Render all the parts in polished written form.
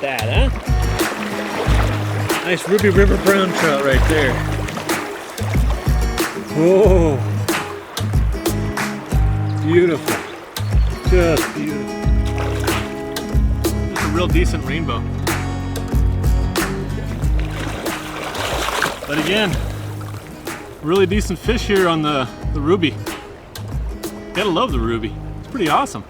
at that, huh? Nice Ruby River brown trout right there. Whoa. Beautiful. Just beautiful. Just a real decent rainbow. But again, really decent fish here on the Ruby. Gotta love the Ruby. It's pretty awesome.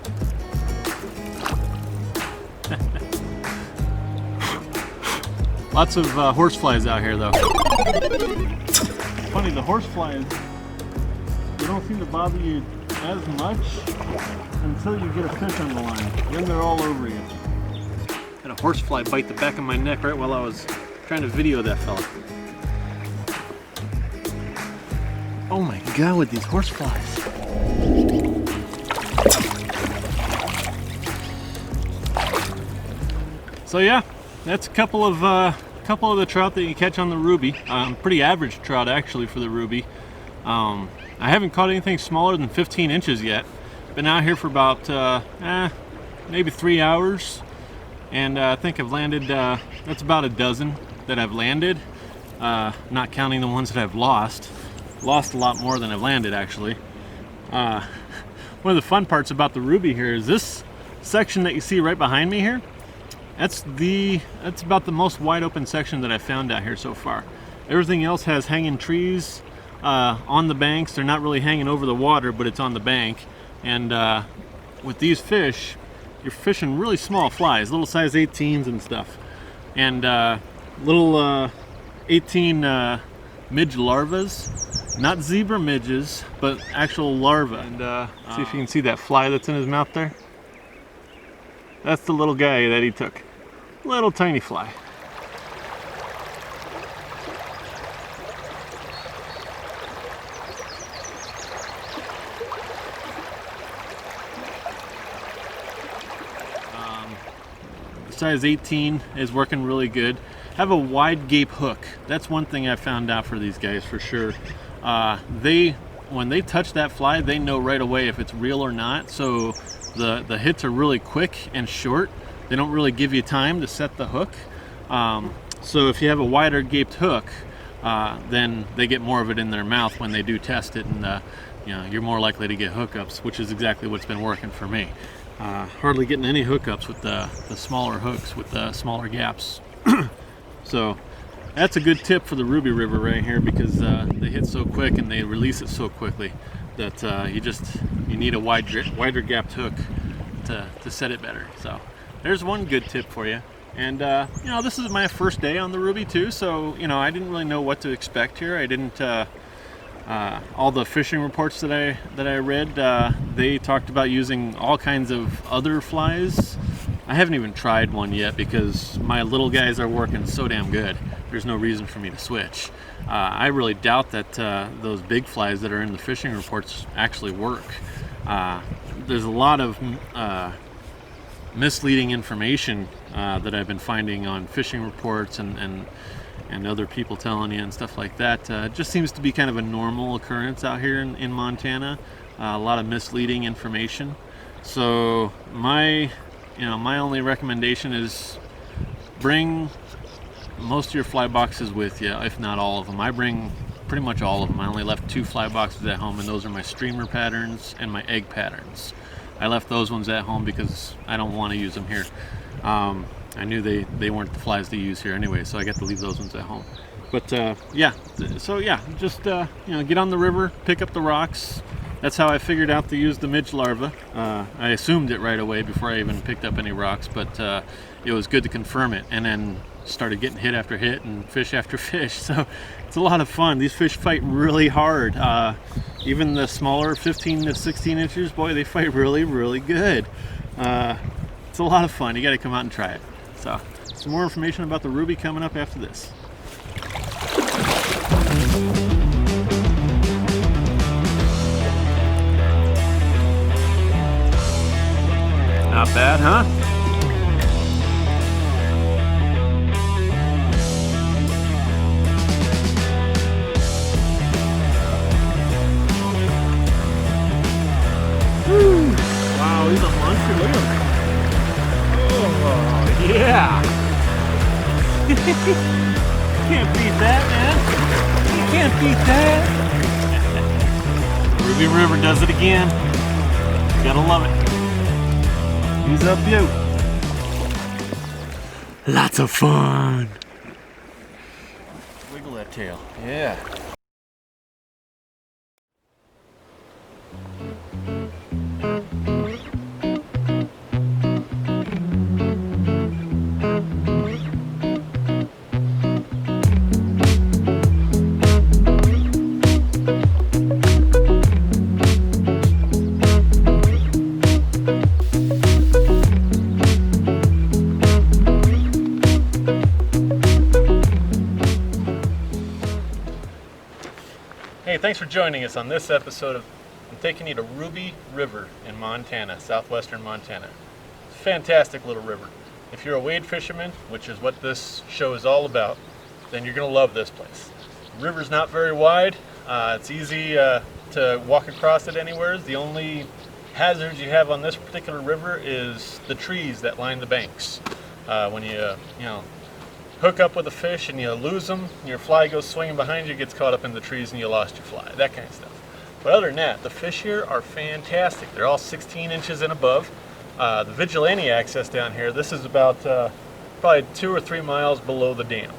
Lots of horseflies out here though. Funny, the horseflies, they don't seem to bother you as much until you get a fish on the line. Then they're all over you. Had a horsefly bite the back of my neck right while I was trying to video that fella. Oh my God, with these horseflies. So yeah, that's a couple of the trout that you catch on the Ruby. Pretty average trout actually for the Ruby. I haven't caught anything smaller than 15 inches yet. Been out here for about maybe 3 hours, and I think I've landed. That's about a dozen that I've landed, not counting the ones that I've lost. Lost a lot more than I've landed actually. One of the fun parts about the Ruby here is this section that you see right behind me here. That's about the most wide open section that I've found out here so far. Everything else has hanging trees on the banks. They're not really hanging over the water, but it's on the bank. And with these fish, you're fishing really small flies, little size 18s and stuff. And little 18 midge larvas, not zebra midges, but actual larvae. And see if you can see that fly that's in his mouth there. That's the little guy that he took. Little tiny fly. Size 18 is working really good. Have a wide gape hook. That's one thing I found out for these guys for sure. When they touch that fly, they know right away if it's real or not. So the hits are really quick and short. They don't really give you time to set the hook. So if you have a wider gaped hook, then they get more of it in their mouth when they do test it, and you're more likely to get hookups, which is exactly what's been working for me. Hardly getting any hookups with the smaller hooks with the smaller gaps. So that's a good tip for the Ruby River right here, because they hit so quick and they release it so quickly that you need a wider gapped hook to set it better. So there's one good tip for you. And this is my first day on the Ruby too, so I didn't really know what to expect here. I didn't all the fishing reports that I read, they talked about using all kinds of other flies. I haven't even tried one yet because my little guys are working so damn good. There's no reason for me to switch. I really doubt that those big flies that are in the fishing reports actually work. There's a lot of misleading information that I've been finding on fishing reports and other people telling you and stuff like that. It just seems to be kind of a normal occurrence out here in Montana. A lot of misleading information. So my only recommendation is bring most of your fly boxes with you, if not all of them. I bring pretty much all of them. I only left 2 fly boxes at home, and those are my streamer patterns and my egg patterns. I left those ones at home because I don't want to use them here. I knew they weren't the flies to use here anyway, so I got to leave those ones at home. But just get on the river, pick up the rocks. That's how I figured out to use the midge larva. I assumed it right away before I even picked up any rocks, but it was good to confirm it, and then started getting hit after hit and fish after fish. So it's a lot of fun. These fish fight really hard. Even the smaller 15 to 16 inches, boy, they fight really, really good. It's a lot of fun. You got to come out and try it. So some more information about the Ruby coming up after this. Not bad, huh? Woo. Wow, he's a monster. Look at him. Oh, Yeah! Can't beat that, man. You can't beat that. Ruby River does it again. You gotta love it. He's up you. Lots of fun. Wiggle that tail. Yeah. Hey, thanks for joining us on this episode of I'm taking you to Ruby River in Montana, southwestern Montana. It's a fantastic little river. If you're a wade fisherman, which is what this show is all about, then you're going to love this place. The river's not very wide. It's easy to walk across it anywhere. The only hazards you have on this particular river is the trees that line the banks. When you hook up with a fish and you lose them, your fly goes swinging behind you, gets caught up in the trees, and you lost your fly, that kind of stuff. But other than that, the fish here are fantastic. They're all 16 inches and above. The Vigilante access down here, this is about probably 2 or 3 miles below the dam.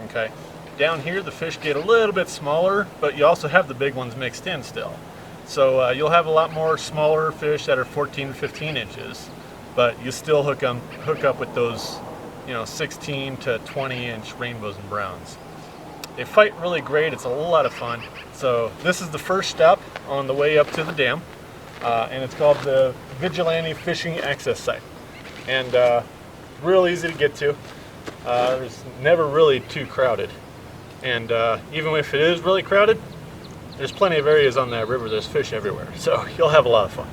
Okay, down here the fish get a little bit smaller, but you also have the big ones mixed in still. So you'll have a lot more smaller fish that are 14 to 15 inches, but you still hook up with those 16 to 20 inch rainbows and browns. They fight really great. It's a lot of fun. So this is the first stop on the way up to the dam, and it's called the Vigilante Fishing Access Site. And real easy to get to. There's never really too crowded. And even if it is really crowded, there's plenty of areas on that river. There's fish everywhere. So you'll have a lot of fun.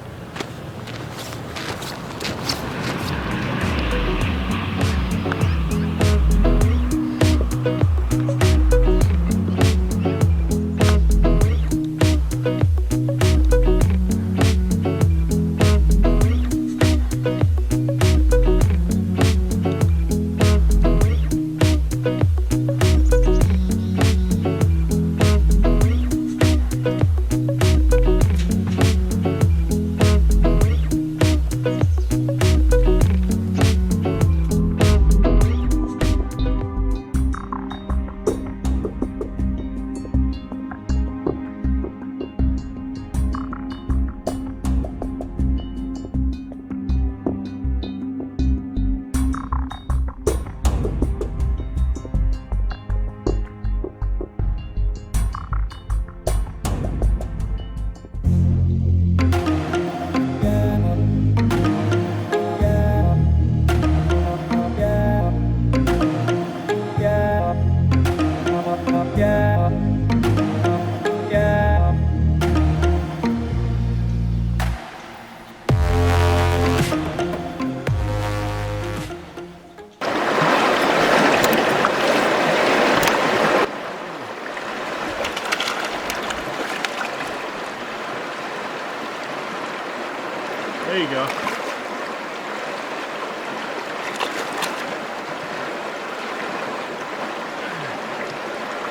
There you go.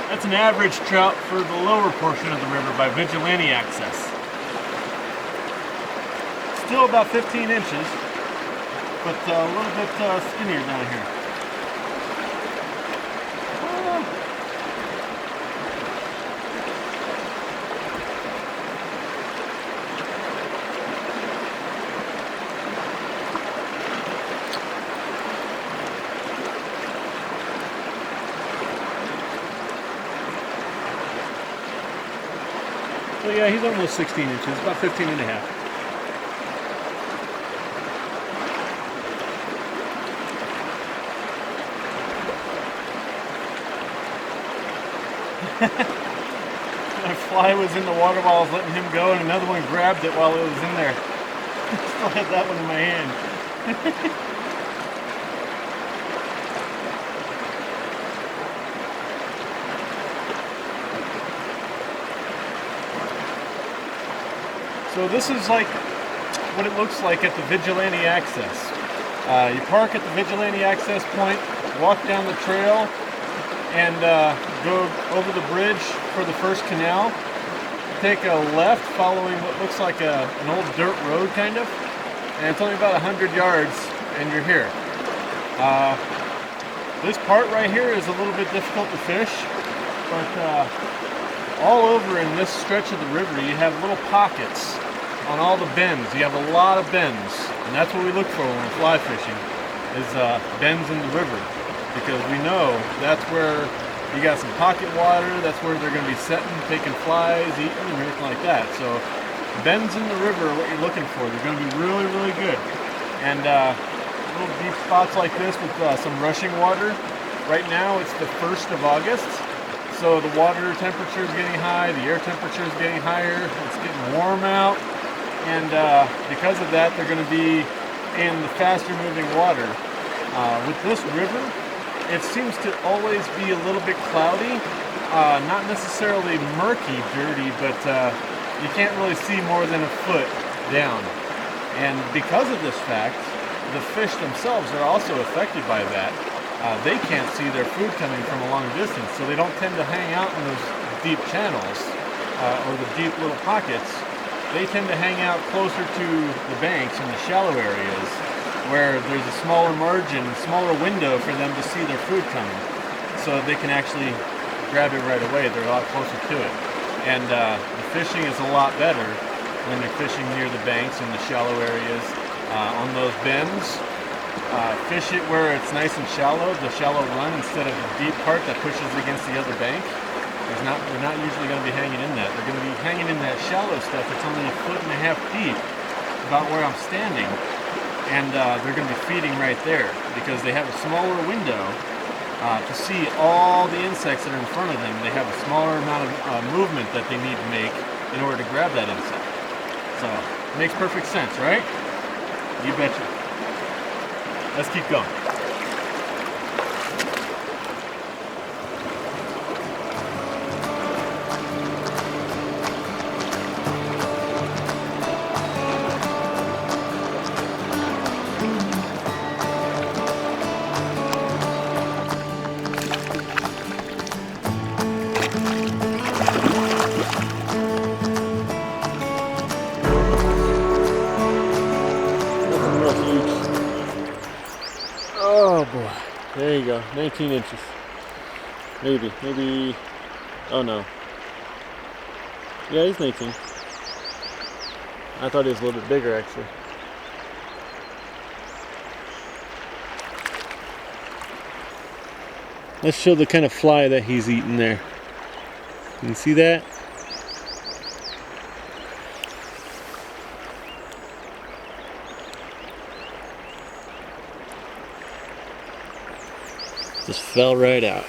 That's an average trout for the lower portion of the river by Vigilante access. Still about 15 inches, but a little bit skinnier down here. So yeah, he's almost 16 inches, about 15 and a half. My fly was in the water while I was letting him go, and another one grabbed it while it was in there. Still had that one in my hand. So this is like what it looks like at the Vigilante access. You park at the Vigilante access point, walk down the trail, and go over the bridge for the first canal. Take a left following what looks like an old dirt road kind of, and it's only about 100 yards and you're here. This part right here is a little bit difficult to fish, but all over in this stretch of the river you have little pockets on all the bends. You have a lot of bends, and that's what we look for when we're fly fishing, is bends in the river, because we know that's where you got some pocket water, that's where they're going to be setting, taking flies, eating, and everything like that. So bends in the river are what you're looking for. They're going to be really, really good. And little deep spots like this with some rushing water. Right now it's the 1st of August, so the water temperature is getting high, the air temperature is getting higher, it's getting warm out. And because of that, they're going to be in the faster moving water. With this river, it seems to always be a little bit cloudy, not necessarily murky, dirty, but you can't really see more than a foot down. And because of this fact, the fish themselves are also affected by that. They can't see their food coming from a long distance, so they don't tend to hang out in those deep channels or the deep little pockets. They tend to hang out closer to the banks in the shallow areas where there's a smaller margin, smaller window for them to see their food coming. So they can actually grab it right away. They're a lot closer to it. And the fishing is a lot better when you're fishing near the banks in the shallow areas. On those bends, fish it where it's nice and shallow, the shallow run, instead of the deep part that pushes against the other bank. They're not usually going to be hanging in that. They're going to be hanging in that shallow stuff that's only 1.5 feet deep, about where I'm standing, and they're going to be feeding right there because they have a smaller window to see all the insects that are in front of them. They have a smaller amount of movement that they need to make in order to grab that insect. So it makes perfect sense, right? You betcha. Let's keep going. Oh boy, there you go, 19 inches. Maybe, oh no. Yeah, he's 19. I thought he was a little bit bigger actually. Let's show the kind of fly that he's eating there. Can you see that? Just fell right out.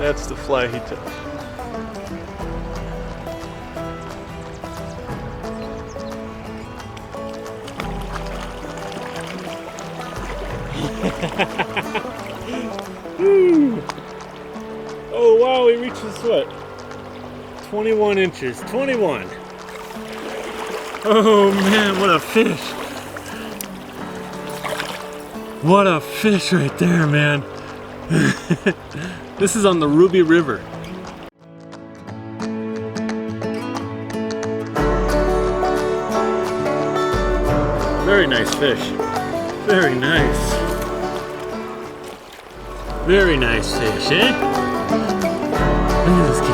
That's the fly he took. Oh wow, he reaches what? 21 inches. 21. Oh man, what a fish. What a fish right there, man. This is on the Ruby River. Very nice fish. Very nice. Very nice fish, eh? Look at this kid.